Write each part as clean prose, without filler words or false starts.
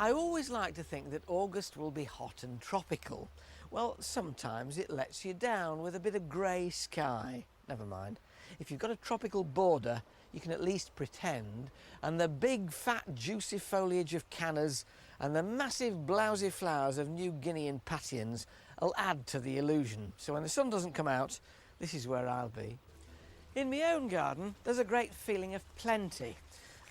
I always like to think that August will be hot and tropical. Well, sometimes it lets you down with a bit of grey sky. Never mind. If you've got a tropical border, you can at least pretend, and the big, fat, juicy foliage of cannas and the massive, blousy flowers of New Guinean patiens will add to the illusion. So when the sun doesn't come out, this is where I'll be. In my own garden, there's a great feeling of plenty,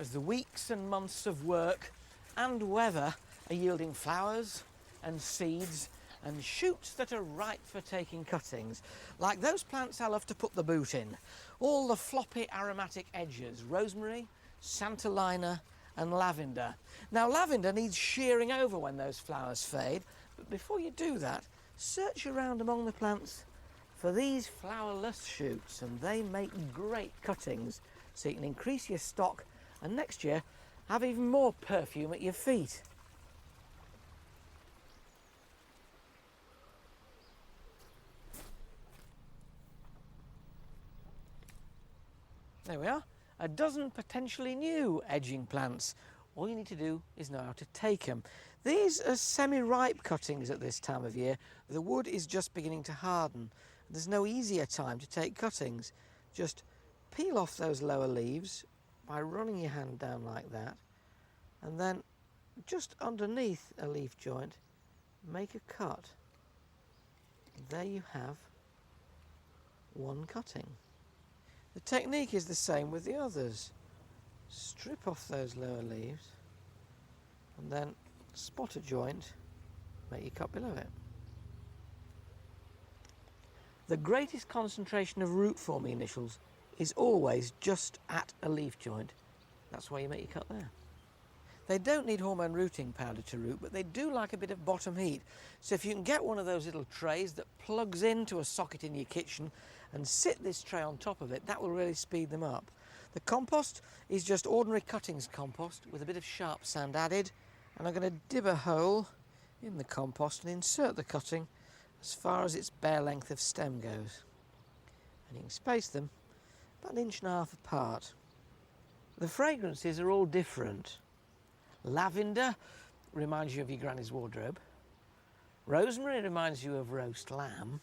as the weeks and months of work and weather are yielding flowers and seeds and shoots that are ripe for taking cuttings, like those plants I love to put the boot in. All the floppy aromatic edges, rosemary, santolina and lavender. Now lavender needs shearing over when those flowers fade, but before you do that, search around among the plants for these flowerless shoots, and they make great cuttings, so you can increase your stock and next year have even more perfume at your feet. There we are, a dozen potentially new edging plants. All you need to do is know how to take them. These are semi-ripe cuttings at this time of year. The wood is just beginning to harden. There's no easier time to take cuttings. Just peel off those lower leaves by running your hand down like that, and then just underneath a leaf joint, make a cut. There you have one cutting. The technique is the same with the others. Strip off those lower leaves and then spot a joint, make your cut below it. The greatest concentration of root forming initials is always just at a leaf joint. That's why you make your cut there. They don't need hormone rooting powder to root, but they do like a bit of bottom heat. So if you can get one of those little trays that plugs into a socket in your kitchen and sit this tray on top of it, that will really speed them up. The compost is just ordinary cuttings compost with a bit of sharp sand added, and I'm going to dib a hole in the compost and insert the cutting as far as its bare length of stem goes. And you can space them about 1.5 inches apart. The fragrances are all different. Lavender reminds you of your granny's wardrobe. Rosemary reminds you of roast lamb.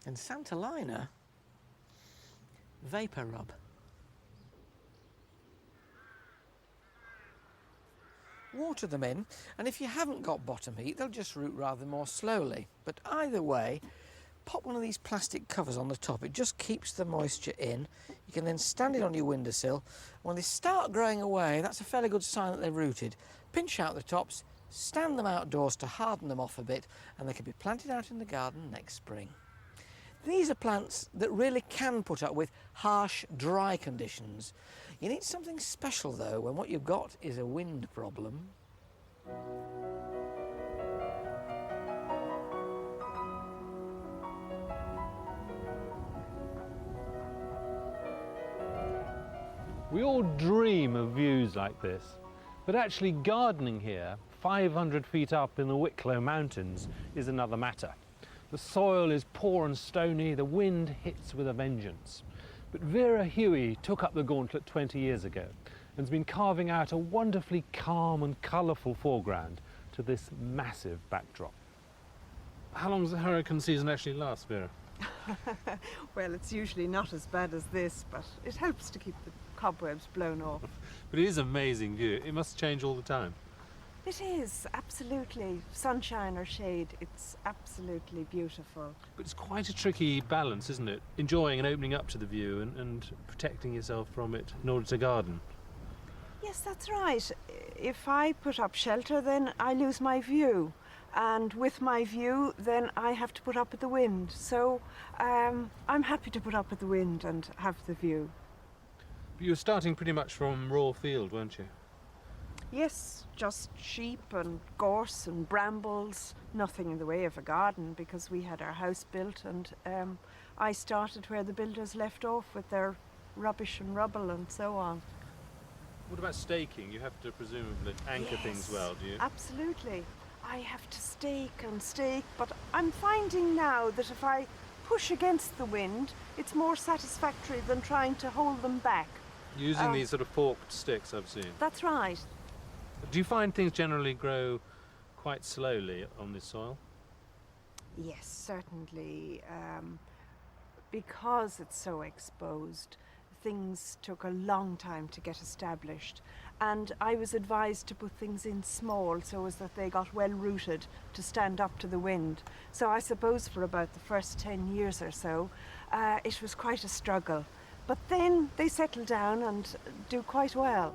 And santolina, vapour rub. Water them in, and if you haven't got bottom heat, they'll just root rather more slowly. But either way, pop one of these plastic covers on the top. It just keeps the moisture in. You can then stand it on your windowsill. When they start growing away, that's a fairly good sign that they're rooted. Pinch out the tops, stand them outdoors to harden them off a bit, and they can be planted out in the garden next spring. These are plants that really can put up with harsh, dry conditions. You need something special though when what you've got is a wind problem. We all dream of views like this, but actually gardening here, 500 feet up in the Wicklow Mountains, is another matter. The soil is poor and stony, the wind hits with a vengeance. But Vera Huet took up the gauntlet 20 years ago and has been carving out a wonderfully calm and colourful foreground to this massive backdrop. How long does the hurricane season actually last, Vera? Well, it's usually not as bad as this, but it helps to keep the cobwebs blown off. But it is an amazing view. It must change all the time. It is, absolutely. Sunshine or shade, it's absolutely beautiful. But it's quite a tricky balance, isn't it? Enjoying and opening up to the view and protecting yourself from it in order to garden. Yes, that's right. If I put up shelter, then I lose my view. And with my view, then I have to put up with the wind. So I'm happy to put up with the wind and have the view. But you were starting pretty much from raw field, weren't you? Yes, just sheep and gorse and brambles, nothing in the way of a garden because we had our house built, and I started where the builders left off with their rubbish and rubble and so on. What about staking? You have to presumably anchor things well, do you? Absolutely. I have to stake and stake, but I'm finding now that if I push against the wind, it's more satisfactory than trying to hold them back. Using these sort of forked sticks, I've seen. That's right. Do you find things generally grow quite slowly on this soil? Yes, certainly. Because it's so exposed, things took a long time to get established. And I was advised to put things in small so as that they got well rooted to stand up to the wind. So I suppose for about the first 10 years or so, it was quite a struggle. But then they settle down and do quite well.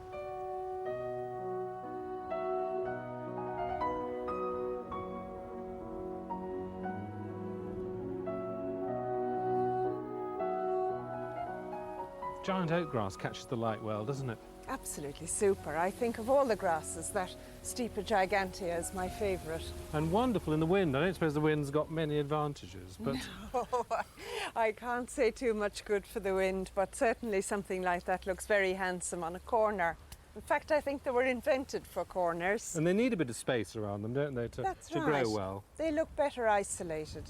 Giant oat grass catches the light well, doesn't it? Absolutely super. I think of all the grasses, that Stipa gigantea is my favourite. And wonderful in the wind. I don't suppose the wind's got many advantages, but No, I can't say too much good for the wind, but certainly something like that looks very handsome on a corner. In fact, I think they were invented for corners. and they need a bit of space around them, don't they, to That's grow right. well. They look better isolated.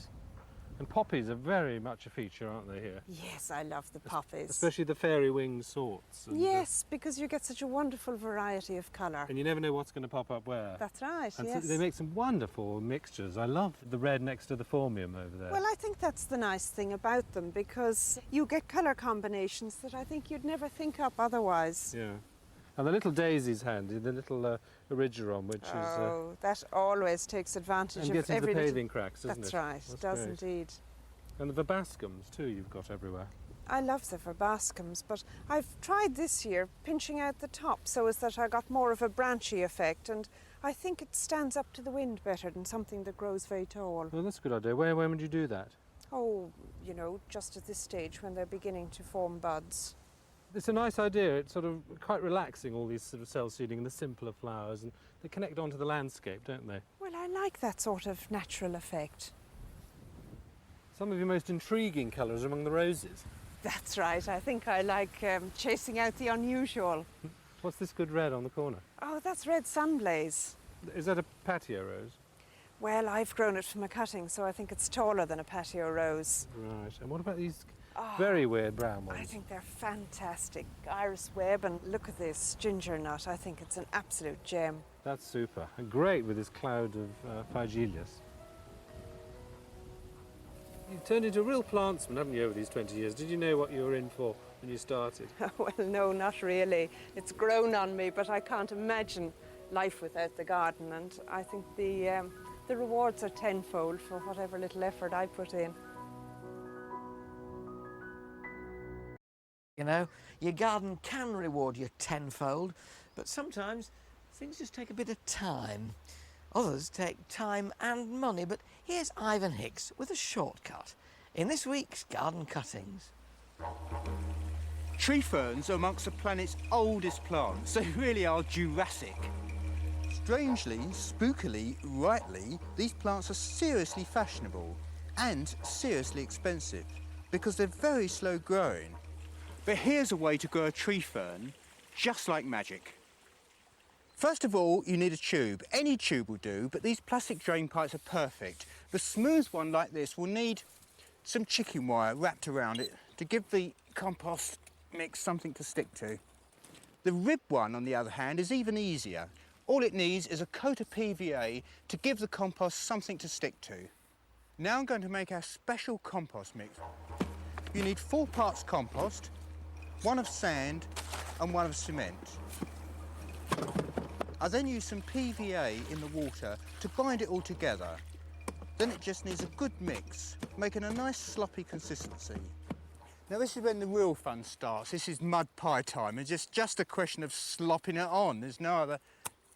And poppies are very much a feature, aren't they, here? Yes, I love the poppies. Especially the fairy winged sorts. And, Yes, because you get such a wonderful variety of colour. and you never know what's going to pop up where. That's right, And yes. so they make some wonderful mixtures. I love the red next to the phormium over there. Well, I think that's the nice thing about them, because you get colour combinations that I think you'd never think up otherwise. Yeah. And the little daisy's handy, the little erigeron, which is... Oh, that always takes advantage and of gets into every the little... paving cracks, doesn't That's it? right, That's does great. indeed. And the verbascums, too, you've got everywhere. I love the verbascums, but I've tried this year pinching out the top so as that I got more of a branchy effect, and I think it stands up to the wind better than something that grows very tall. Well, that's a good idea. When would you do that? Oh, you know, just at this stage when they're beginning to form buds. It's a nice idea. It's sort of quite relaxing, all these sort of self-seeding and the simpler flowers, and they connect onto the landscape, don't they? Well, I like that sort of natural effect. Some of your most intriguing colours are among the roses. That's right. I think I like chasing out the unusual. What's this good red on the corner? Oh, that's red sunblaze. Is that a patio rose? Well, I've grown it from a cutting, so I think it's taller than a patio rose. Right. And what about these Oh, very weird brown ones? I think they're fantastic. Iris web, and look at this ginger nut. I think it's an absolute gem. That's super. And great with this cloud of Phygelius. You've turned into a real plantsman, haven't you, over these 20 years? Did you know what you were in for when you started? Well, no, not really. It's grown on me, but I can't imagine life without the garden, and I think the rewards are tenfold for whatever little effort I put in. You know, your garden can reward you tenfold, but sometimes things just take a bit of time. Others take time and money, but here's Ivan Hicks with a shortcut in this week's Garden Cuttings. Tree ferns are amongst the planet's oldest plants. They really are Jurassic. Strangely, spookily, rightly, these plants are seriously fashionable and seriously expensive because they're very slow growing. But here's a way to grow a tree fern just like magic. First of all, you need a tube. Any tube will do, but these plastic drain pipes are perfect. The smooth one like this will need some chicken wire wrapped around it to give the compost mix something to stick to. The rib one, on the other hand, is even easier. All it needs is a coat of PVA to give the compost something to stick to. Now I'm going to make our special compost mix. You need 4 parts compost, 1 of sand and 1 of cement. I then use some PVA in the water to bind it all together. Then it just needs a good mix, making a nice sloppy consistency. Now this is when the real fun starts. This is mud pie time. It's just a question of slopping it on. There's no other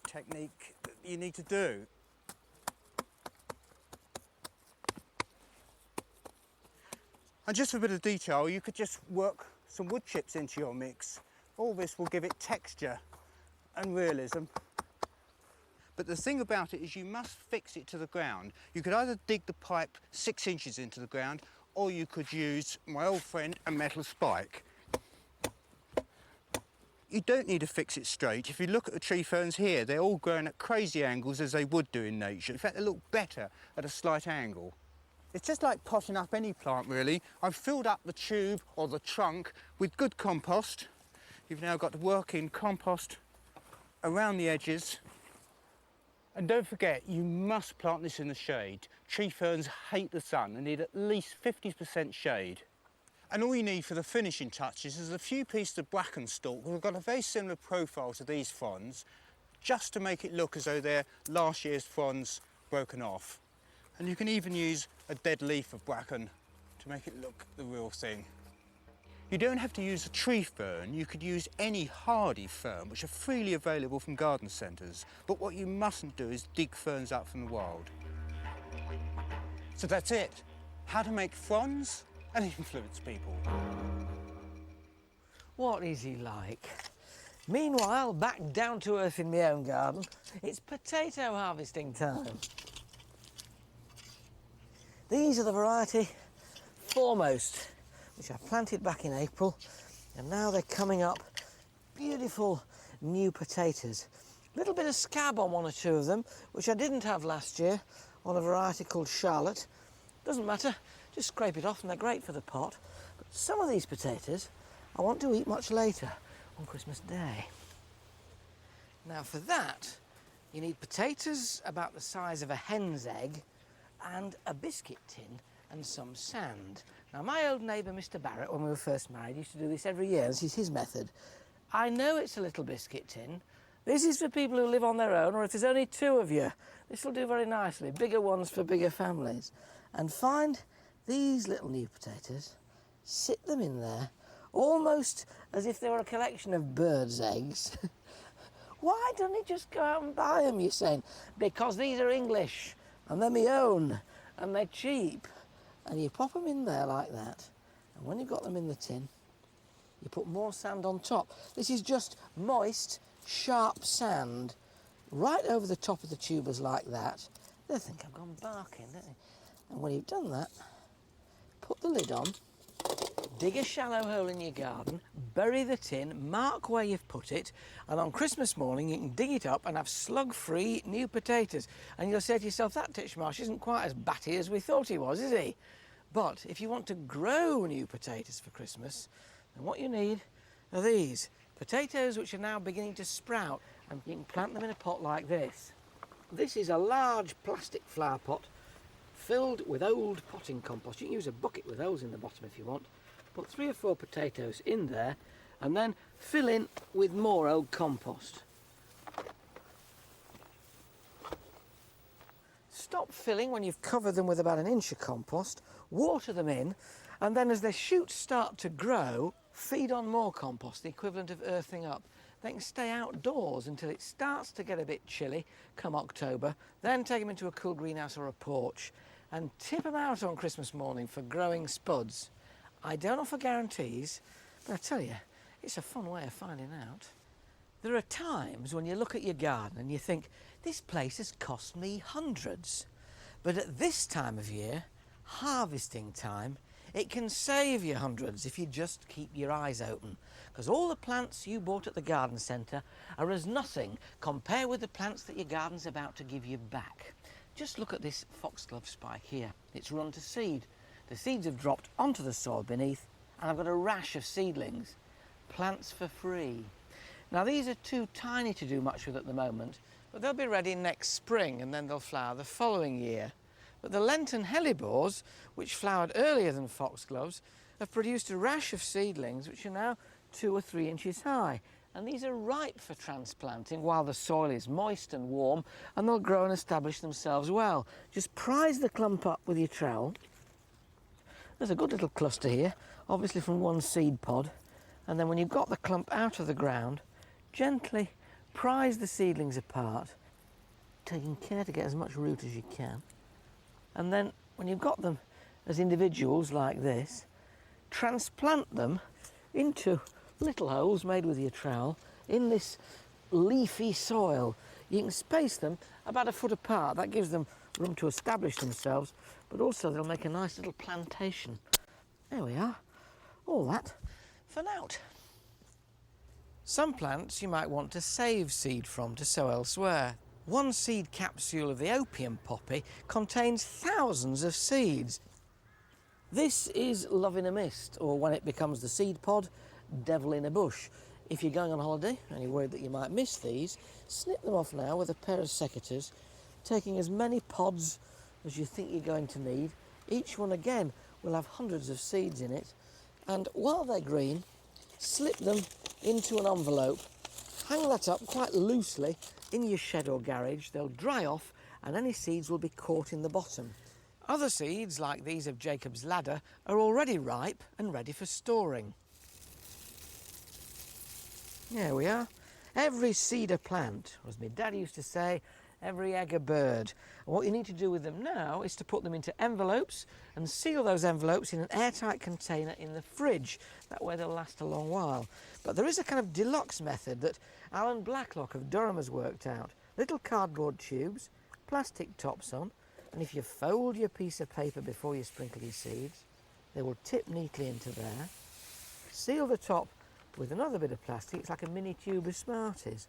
technique that you need to do. And just for a bit of detail, you could just work some wood chips into your mix. All this will give it texture and realism. But the thing about it is you must fix it to the ground. You could either dig the pipe 6 inches into the ground, or you could use my old friend, a metal spike. You don't need to fix it straight. If you look at the tree ferns here, they're all growing at crazy angles as they would do in nature. In fact, they look better at a slight angle. It's just like potting up any plant, really. I've filled up the tube or the trunk with good compost. You've now got working compost around the edges And don't forget, you must plant this in the shade. Tree ferns hate the sun and need at least 50% shade. And all you need for the finishing touches is a few pieces of bracken stalk that have got a very similar profile to these fronds, just to make it look as though they're last year's fronds broken off. And you can even use a dead leaf of bracken to make it look the real thing. You don't have to use a tree fern, you could use any hardy fern which are freely available from garden centres, but what you mustn't do is dig ferns up from the wild. So that's it. How to make fronds and influence people. What is he like? Meanwhile, back down to earth in my own garden, it's potato harvesting time. These are the variety Foremost, which I planted back in April, and now they're coming up. Beautiful new potatoes. A little bit of scab on one or two of them, which I didn't have last year on a variety called Charlotte. Doesn't matter, just scrape it off and they're great for the pot. But some of these potatoes I want to eat much later, on Christmas Day. Now for that, you need potatoes about the size of a hen's egg and a biscuit tin and some sand. Now my old neighbour Mr Barrett, when we were first married, used to do this every year. This is his method. I know it's a little biscuit tin. This is for people who live on their own, or if there's only two of you. This will do very nicely. Bigger ones for bigger families. And find these little new potatoes, sit them in there, almost as if they were a collection of birds' eggs. Why don't he just go out and buy them, you're saying? Because these are English, and they're my own, and they're cheap. And you pop them in there like that, and when you've got them in the tin, you put more sand on top. This is just moist, sharp sand right over the top of the tubers like that. They'll think I've gone barking, don't they? And when you've done that, put the lid on, dig a shallow hole in your garden, bury the tin, mark where you've put it, and on Christmas morning you can dig it up and have slug-free new potatoes. And you'll say to yourself, that Titchmarsh isn't quite as batty as we thought he was, is he? But if you want to grow new potatoes for Christmas, then what you need are these. Potatoes which are now beginning to sprout, and you can plant them in a pot like this. This is a large plastic flower pot filled with old potting compost. You can use a bucket with holes in the bottom if you want. Put 3 or 4 potatoes in there and then fill in with more old compost. Stop filling when you've covered them with about 1 inch of compost, water them in, and then as their shoots start to grow, feed on more compost, the equivalent of earthing up. They can stay outdoors until it starts to get a bit chilly come October, then take them into a cool greenhouse or a porch and tip them out on Christmas morning for growing spuds. I don't offer guarantees, but I tell you, it's a fun way of finding out. There are times when you look at your garden and you think, this place has cost me hundreds. But at this time of year, harvesting time, it can save you hundreds if you just keep your eyes open. Because all the plants you bought at the garden centre are as nothing compared with the plants that your garden's about to give you back. Just look at this foxglove spike here. It's run to seed. The seeds have dropped onto the soil beneath, and I've got a rash of seedlings. Plants for free. Now these are too tiny to do much with at the moment, but they'll be ready next spring and then they'll flower the following year. But the Lenten hellebores, which flowered earlier than foxgloves, have produced a rash of seedlings which are now 2 or 3 inches high. And these are ripe for transplanting while the soil is moist and warm, and they'll grow and establish themselves well. Just prise the clump up with your trowel. There's a good little cluster here, obviously from one seed pod. And then when you've got the clump out of the ground, gently prise the seedlings apart, taking care to get as much root as you can. And then when you've got them as individuals like this, transplant them into little holes made with your trowel in this leafy soil. You can space them about 1 foot apart. That gives them room to establish themselves, but also they'll make a nice little plantation. There we are. All that for naught. Some plants you might want to save seed from to sow elsewhere. One seed capsule of the opium poppy contains thousands of seeds. This is love in a mist, or when it becomes the seed pod, devil in a bush. If you're going on holiday and you're worried that you might miss these, snip them off now with a pair of secateurs, taking as many pods as you think you're going to need. Each one again will have hundreds of seeds in it, and while they're green, slip them into an envelope, hang that up quite loosely in your shed or garage. They'll dry off and any seeds will be caught in the bottom. Other seeds, like these of Jacob's Ladder, are already ripe and ready for storing. There we are. Every seed a plant, or as my dad used to say, every egg a bird. And what you need to do with them now is to put them into envelopes and seal those envelopes in an airtight container in the fridge. That way they'll last a long while. But there is a kind of deluxe method that Alan Blacklock of Durham has worked out. Little cardboard tubes, plastic tops on, and if you fold your piece of paper before you sprinkle your seeds, they will tip neatly into there. Seal the top with another bit of plastic. It's like a mini tube of Smarties.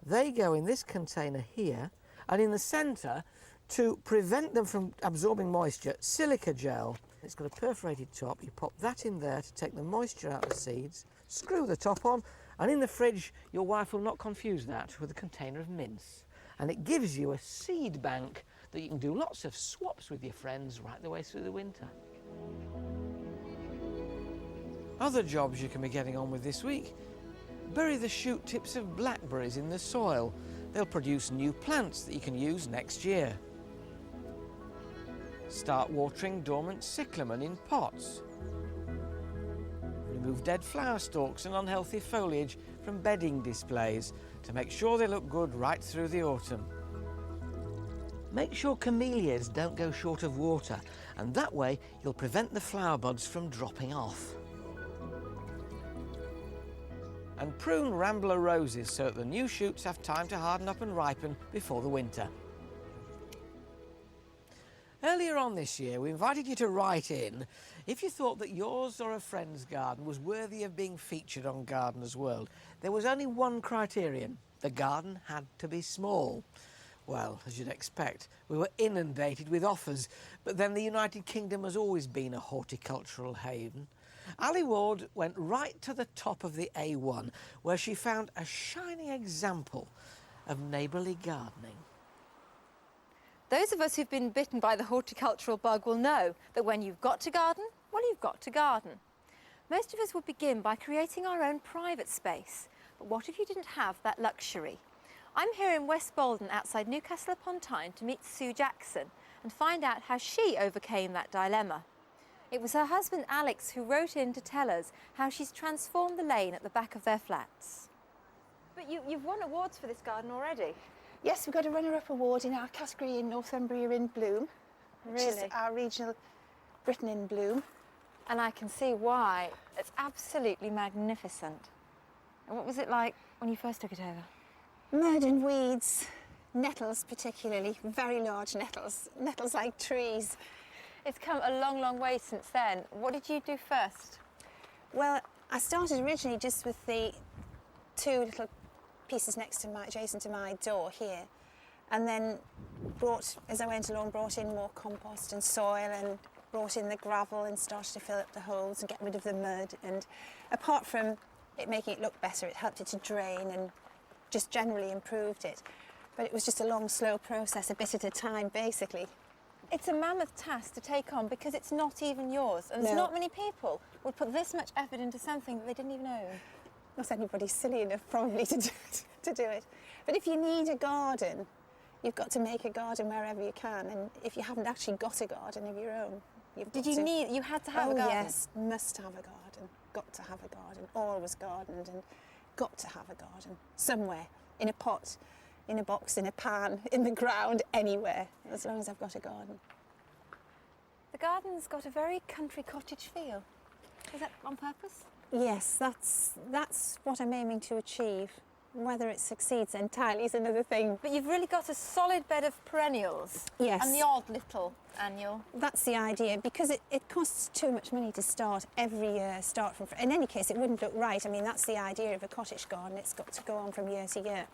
They go in this container here, and in the centre, to prevent them from absorbing moisture, silica gel. It's got a perforated top. You pop that in there to take the moisture out of the seeds, screw the top on, and in the fridge your wife will not confuse that with a container of mince. And it gives you a seed bank that you can do lots of swaps with your friends right the way through the winter. Other jobs you can be getting on with this week: bury the shoot tips of blackberries in the soil. They'll produce new plants that you can use next year. Start watering dormant cyclamen in pots. Remove dead flower stalks and unhealthy foliage from bedding displays to make sure they look good right through the autumn. Make sure camellias don't go short of water, and that way you'll prevent the flower buds from dropping off. And prune rambler roses so that the new shoots have time to harden up and ripen before the winter. Earlier on this year, we invited you to write in if you thought that yours or a friend's garden was worthy of being featured on Gardener's World. There was only one criterion: the garden had to be small. Well, as you'd expect, we were inundated with offers, but then the United Kingdom has always been a horticultural haven. Ali Ward went right to the top of the A1, where she found a shining example of neighbourly gardening. Those of us who've been bitten by the horticultural bug will know that when you've got to garden, well, you've got to garden. Most of us would begin by creating our own private space. But what if you didn't have that luxury? I'm here in West Bolden outside Newcastle upon Tyne to meet Sue Jackson and find out how she overcame that dilemma. It was her husband Alex who wrote in to tell us how she's transformed the lane at the back of their flats. But you've won awards for this garden already. Yes, we've got a runner-up award in our category in Northumbria in Bloom. Which is our regional Britain in Bloom. And I can see why. It's absolutely magnificent. And what was it like when you first took it over? Mud and weeds, nettles particularly, very large nettles, nettles like trees. It's come a long, long way since then. What did you do first? Well, I started originally just with the two little pieces adjacent to my door here, and then as I went along, brought in more compost and soil and brought in the gravel and started to fill up the holes and get rid of the mud. And apart from it making it look better, it helped it to drain and just generally improved it. But it was just a long, slow process, a bit at a time, basically. It's a mammoth task to take on because it's not even yours, and there's not many people would put this much effort into something that they didn't even own. Not anybody silly enough probably to do it. But if you need a garden, you've got to make a garden wherever you can. And if you haven't actually got a garden of your own, you had to have a garden? Oh yes, must have a garden, got to have a garden, always gardened and got to have a garden. Somewhere, in a pot, in a box, in a pan, in the ground, anywhere, as long as I've got a garden. The garden's got a very country cottage feel. Is that on purpose? Yes, that's what I'm aiming to achieve. Whether it succeeds entirely is another thing. But you've really got a solid bed of perennials. Yes. And the odd little annual. That's the idea, because it costs too much money to start every year, in any case, it wouldn't look right. I mean, that's the idea of a cottage garden. It's got to go on from year to year.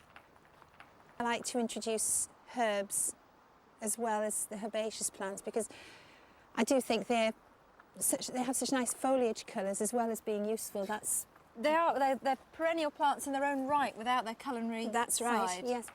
I like to introduce herbs as well as the herbaceous plants, because I do think they have such nice foliage colours as well as being useful. That's They're perennial plants in their own right without their culinary That's right, side. yes.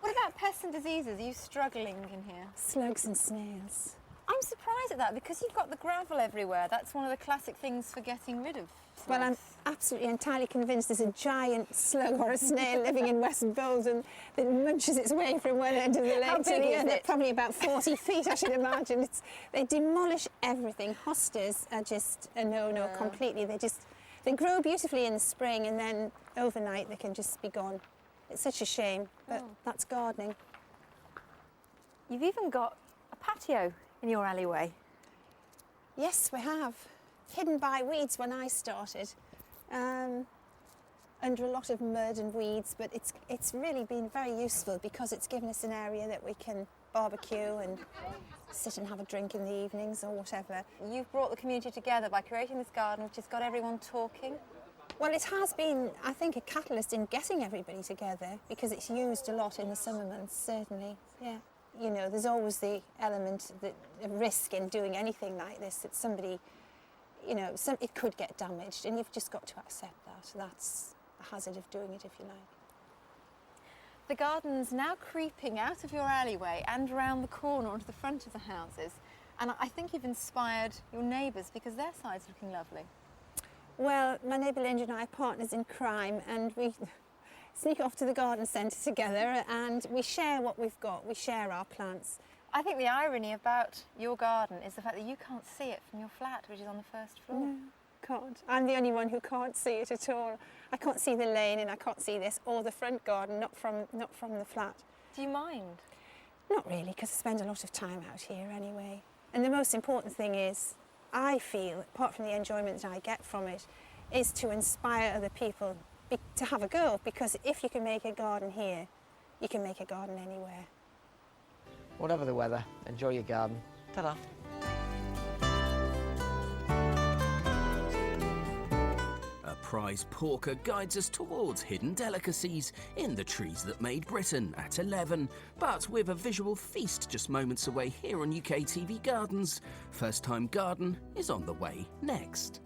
What about pests and diseases? Are you struggling in here? Slugs and snails. I'm surprised at that because you've got the gravel everywhere. That's one of the classic things for getting rid of slugs. Well, I'm absolutely entirely convinced there's a giant slug or a snail living in West Bolton that munches its way from one end of the lake to big the is other. it? Probably about 40 feet, I should imagine. They demolish everything. Hostas are just a no-no completely. They grow beautifully in the spring and then overnight they can just be gone. It's such a shame, but that's gardening. You've even got a patio in your alleyway. Yes, we have. Hidden by weeds when I started, under a lot of mud and weeds, but it's really been very useful because it's given us an area that we can barbecue and sit and have a drink in the evenings or whatever. You've brought the community together by creating this garden which has got everyone talking. Well, it has been, I think, a catalyst in getting everybody together because it's used a lot in the summer months, certainly, yeah. You know, there's always the element of risk in doing anything like this, that somebody, you know, it could get damaged and you've just got to accept that. That's the hazard of doing it, if you like. The garden's now creeping out of your alleyway and around the corner onto the front of the houses. And I think you've inspired your neighbours because their side's looking lovely. Well, my neighbour Linda and I are partners in crime and we sneak off to the garden centre together and we share what we've got, we share our plants. I think the irony about your garden is the fact that you can't see it from your flat, which is on the first floor. No, can't. I'm the only one who can't see it at all. I can't see the lane and I can't see this or the front garden, not from the flat. Do you mind? Not really, because I spend a lot of time out here anyway. And the most important thing is, I feel, apart from the enjoyment that I get from it, is to inspire other people to have a go, because if you can make a garden here, you can make a garden anywhere. Whatever the weather, enjoy your garden. Ta-da. A prize porker guides us towards hidden delicacies in The Trees That Made Britain at 11. But with a visual feast just moments away here on UK TV Gardens, First Time Garden is on the way next.